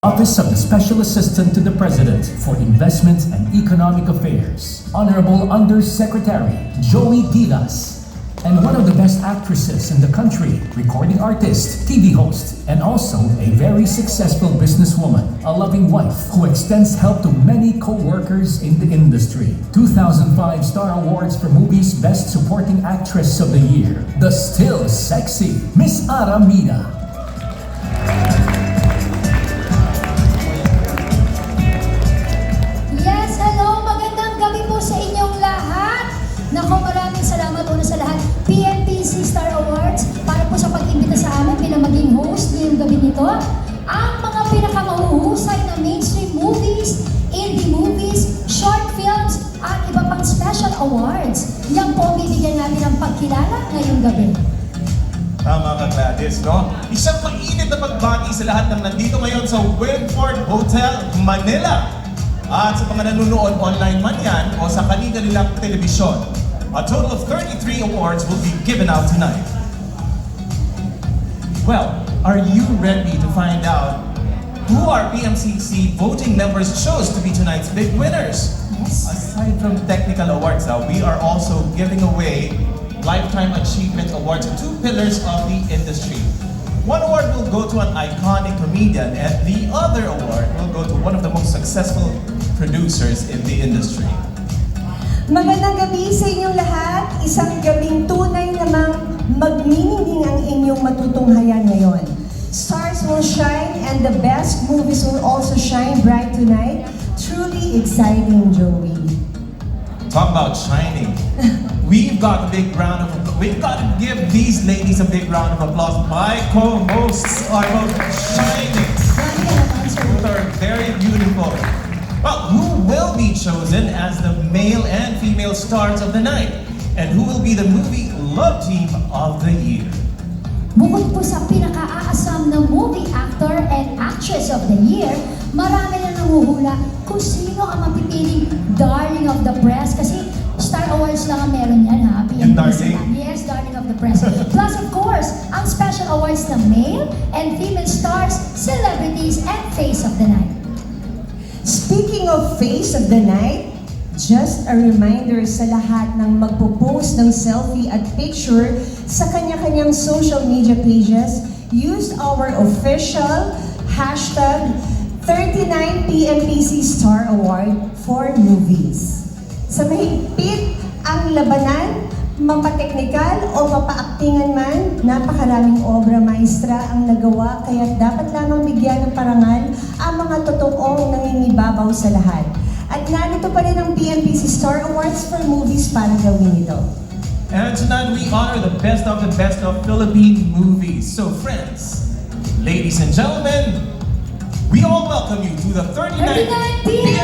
Office of the Special Assistant to the President for Investment and Economic Affairs, Honorable Undersecretary Joey Diaz, and one of the best actresses in the country, recording artist, TV host, and also a very successful businesswoman, a loving wife who extends help to many co-workers in the industry. 2005 Star Awards for Movies Best Supporting Actress of the Year, the still sexy Miss Aramida. Yes, hello! Magandang gabi po sa inyong lahat. Naku, maraming salamat una sa lahat. PNPC Star Awards para po sa pag-imbita sa amin bilang maging host ngayong gabi nito. Ang mga pinakamahuhusay na mainstream movies, indie movies, short films, at iba pang special awards. Yan po ang bibigyan natin ng pagkilala ngayong gabi. Tama ka, Gladys, no? Isang mainit na pagbati sa lahat ng nandito ngayon sa Winford Hotel, Manila. At sa mga nanonood online man yan o sa kanilang telebisyon. A total of 33 awards will be given out tonight. Well, are you ready to find out who our PMCC voting members chose to be tonight's big winners? Yes. Aside from technical awards, we are also giving away Lifetime Achievement Awards, two pillars of the industry. One award will go to an iconic comedian and the other award will go to one of the most successful producers in the industry. Magandang gabi sa inyong lahat. Isang gabing tunay namang magniningning ang inyong matutunghayan ngayon. Stars will shine and the best movies will also shine bright tonight. Truly exciting, Joey. Talk about shining. We've got to give these ladies a big round of applause. My co-hosts are both shining. Both are very beautiful. Well, who will be chosen as the male and female stars of the night? And who will be the movie love team of the year? Bukod po sa pinaka-aasam na movie actor and actress of the year, marami na nanguhula kung sino ang mapipiling darling of the press. Kasi Star Awards lang ang meron yan, ha? Yung darling? Yes, darling of the press. Plus, of course, ang special awards na male and female stars, celebrities, and face of the night. Speaking of face of the night, just a reminder sa lahat ng magpo-post ng selfie at picture sa kanya-kanyang social media pages, use our official hashtag 39PMPC Star Award for movies. Sa mahigpit ang labanan, mapateknikal o mapaaktingan man, napakaraming obra maestra ang nagawa kaya dapat lamang bigyan ng parangal ang mga totoong nangingibabaw sa lahat. At narito pa rin ang PMPC Star Awards for movies para gawin ito. And tonight we honor the best of Philippine movies. So friends, ladies and gentlemen, we all welcome you to the 39th 39 PMPC